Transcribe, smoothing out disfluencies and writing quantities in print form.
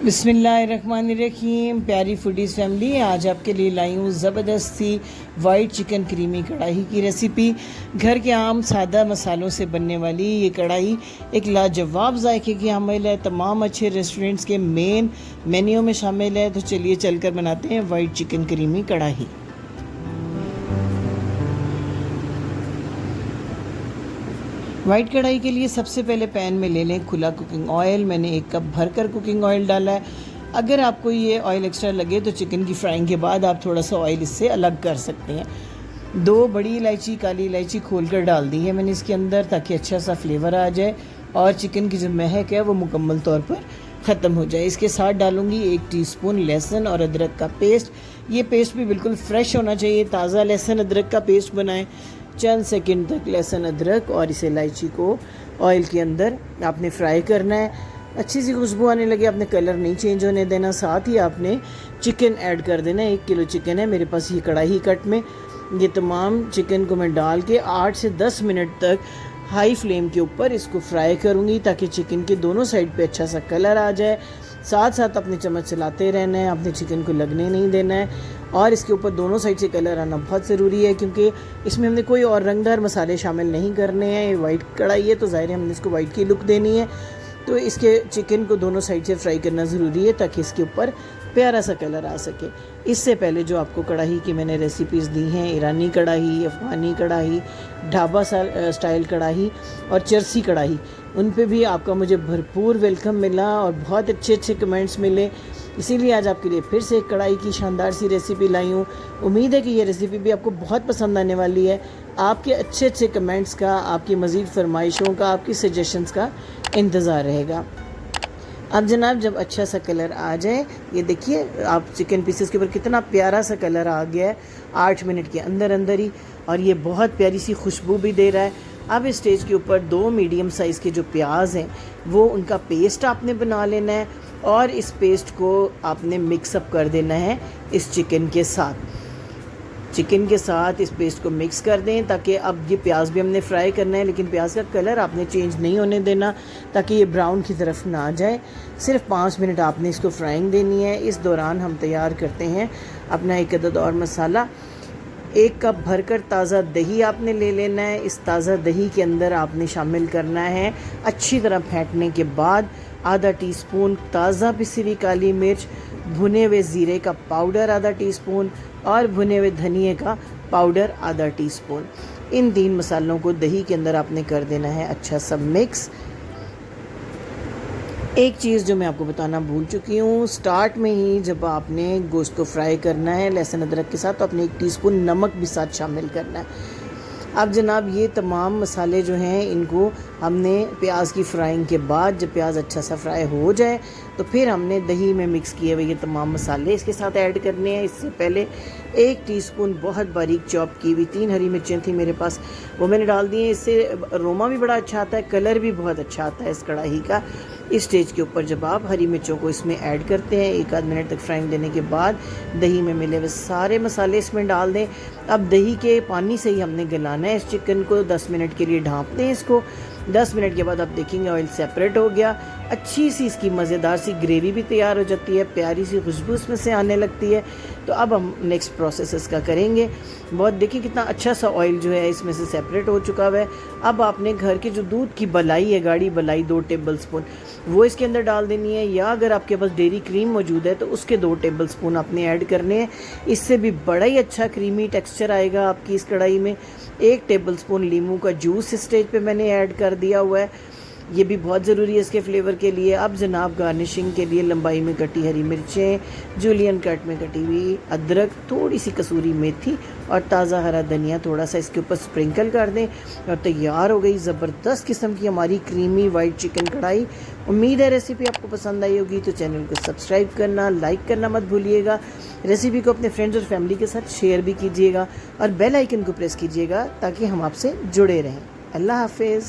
बिस्मिल्लाहिर्रहमानिर्रहीम। प्यारी foodies family, आज आपके लिए लाई हूँ ज़बरदस्त सी वाइट चिकन क्रीमी कढ़ाई की रेसिपी। घर के आम सादा मसालों से बनने वाली ये कढ़ाई एक लाजवाब जायके की हामिल है। तमाम अच्छे रेस्टोरेंट्स के मेन मेन्यू में शामिल है। तो चलिए चलकर बनाते हैं वाइट चिकन क्रीमी कढ़ाई। वाइट कढ़ाई के लिए सबसे पहले पैन में ले लें खुला कुकिंग ऑयल। मैंने 1 कप भरकर कुकिंग ऑयल डाला है। अगर आपको ये ऑयल एक्स्ट्रा लगे तो चिकन की फ्राइंग के बाद आप थोड़ा सा ऑयल इससे अलग कर सकते हैं। 2 बड़ी इलायची, काली इलायची खोलकर डाल दी है मैंने इसके अंदर, ताकि अच्छा सा फ्लेवर आ जाए और चिकन की जो महक है वो मुकम्मल तौर पर ख़त्म हो जाए। इसके साथ डालूँगी 1 टीस्पून लहसुन और अदरक का पेस्ट। ये पेस्ट भी बिल्कुल फ्रेश होना चाहिए, ताज़ा लहसुन अदरक का पेस्ट बनाएं। चंद सेकंड तक लहसुन अदरक और इस इलायची को ऑयल के अंदर आपने फ्राई करना है। अच्छी सी खुशबू आने लगे, आपने कलर नहीं चेंज होने देना। साथ ही आपने चिकन ऐड कर देना। 1 किलो चिकन है मेरे पास ये कढ़ाई कट में। ये तमाम चिकन को मैं डाल के 8 से 10 मिनट तक हाई फ्लेम के ऊपर इसको फ्राई करूँगी, ताकि चिकन के दोनों साइड पे अच्छा सा कलर आ जाए। साथ साथ अपने चम्मच चलाते रहना है, आपने चिकन को लगने नहीं देना है। और इसके ऊपर दोनों साइड से कलर आना बहुत ज़रूरी है, क्योंकि इसमें हमने कोई और रंगदार मसाले शामिल नहीं करने हैं। ये वाइट कढ़ाई है तो ज़ाहिर है हमने इसको वाइट की लुक देनी है। तो इसके चिकन को दोनों साइड से फ्राई करना ज़रूरी है, ताकि इसके ऊपर प्यारा सा कलर आ सके। इससे पहले जो आपको कढ़ाई की मैंने रेसिपीज़ दी हैं, ईरानी कढ़ाई, अफ़गानी कढ़ाई, ढाबा स्टाइल कढ़ाई और चरसी कढ़ाई, उन पे भी आपका मुझे भरपूर वेलकम मिला और बहुत अच्छे कमेंट्स मिले। इसीलिए आज आपके लिए फिर से एक कढ़ाई की शानदार सी रेसिपी लाई हूँ। उम्मीद है कि ये रेसिपी भी आपको बहुत पसंद आने वाली है। आपके अच्छे कमेंट्स का, आपकी मज़ीद फरमाइशों का, आपकी सजेशंस का इंतज़ार रहेगा। अब जनाब, जब अच्छा सा कलर आ जाए, ये देखिए आप चिकन पीसेस के ऊपर कितना प्यारा सा कलर आ गया है 8 मिनट के अंदर ही, और ये बहुत प्यारी सी खुशबू भी दे रहा है। अब इस स्टेज के ऊपर 2 मीडियम साइज़ के जो प्याज हैं वो उनका पेस्ट आपने बना लेना है, और इस पेस्ट को आपने मिक्सअप कर देना है इस चिकन के साथ। चिकन के साथ इस पेस्ट को मिक्स कर दें, ताकि अब ये प्याज भी हमने फ्राई करना है, लेकिन प्याज का कलर आपने चेंज नहीं होने देना, ताकि ये ब्राउन की तरफ ना जाए। सिर्फ 5 मिनट आपने इसको फ्राइंग देनी है। इस दौरान हम तैयार करते हैं अपना 1 अदद और मसाला। 1 कप भरकर ताज़ा दही आपने ले लेना है। इस ताज़ा दही के अंदर आपने शामिल करना है, अच्छी तरह फेंटने के बाद, आधा टीस्पून ताज़ा पिसी हुई काली मिर्च, भुने हुए ज़ीरे का पाउडर आधा टीस्पून और भुने हुए धनिए का पाउडर आधा टीस्पून। इन 3 मसालों को दही के अंदर आपने कर देना है अच्छा सा मिक्स। एक चीज़ जो मैं आपको बताना भूल चुकी हूँ, स्टार्ट में ही जब आपने गोश्त को फ्राई करना है लहसुन अदरक के साथ, तो आपने 1 टीस्पून नमक भी साथ शामिल करना है। अब जनाब, ये तमाम मसाले जो हैं इनको हमने प्याज की फ्राइंग के बाद, जब प्याज अच्छा सा फ्राई हो जाए, तो फिर हमने दही में मिक्स किए हुए ये तमाम मसाले इसके साथ ऐड करने हैं। इससे पहले 1 टीस्पून बहुत बारीक चॉप की हुई 3 हरी मिर्चें थी मेरे पास, वो मैंने डाल दी हैं। इससे अरोमा भी बड़ा अच्छा आता है, कलर भी बहुत अच्छा आता है इस कढ़ाई का। इस स्टेज के ऊपर जब आप हरी मिर्चों को इसमें ऐड करते हैं, 1 आध मिनट तक फ्राइंग देने के बाद दही में मिले हुए सारे मसाले इसमें डाल दें। अब दही के पानी से ही हमने गलाना है इस चिकन को। 10 मिनट के लिए ढाँप दें इसको। 10 मिनट के बाद आप देखेंगे ऑयल सेपरेट हो गया, अच्छी सी इसकी मज़ेदार सी ग्रेवी भी तैयार हो जाती है, प्यारी सी खुशबू इसमें से आने लगती है। तो अब हम नेक्स्ट प्रोसेस इसका करेंगे। बहुत देखिए कितना अच्छा सा ऑयल जो है इसमें से सेपरेट हो चुका है। अब आपने घर के जो दूध की बलाई है, गाढ़ी बलाई 2 टेबल स्पून, वो इसके अंदर डाल देनी है, या अगर आपके पास डेयरी क्रीम मौजूद है तो उसके 2 टेबल स्पून आपने ऐड करने हैं। इससे भी बड़ा ही अच्छा क्रीमी टेक्सचर आएगा आपकी इस कढ़ाई में। 1 टेबल स्पून लीमू का जूस इस स्टेज पे मैंने ऐड कर दिया हुआ है, ये भी बहुत ज़रूरी है इसके फ्लेवर के लिए। अब जनाब, गार्निशिंग के लिए लंबाई में कटी हरी मिर्चें, जूलियन कट में कटी हुई अदरक, थोड़ी सी कसूरी मेथी और ताज़ा हरा धनिया थोड़ा सा इसके ऊपर स्प्रिंकल कर दें, और तैयार हो गई ज़बरदस्त किस्म की हमारी क्रीमी वाइट चिकन कढ़ाई। उम्मीद है रेसिपी आपको पसंद आई होगी, तो चैनल को सब्सक्राइब करना, लाइक करना मत भूलिएगा। रेसिपी को अपने फ्रेंड्स और फैमिली के साथ शेयर भी कीजिएगा, और बेल आइकन को प्रेस कीजिएगा ताकि हम आपसे जुड़े रहें। अल्लाह हाफिज़।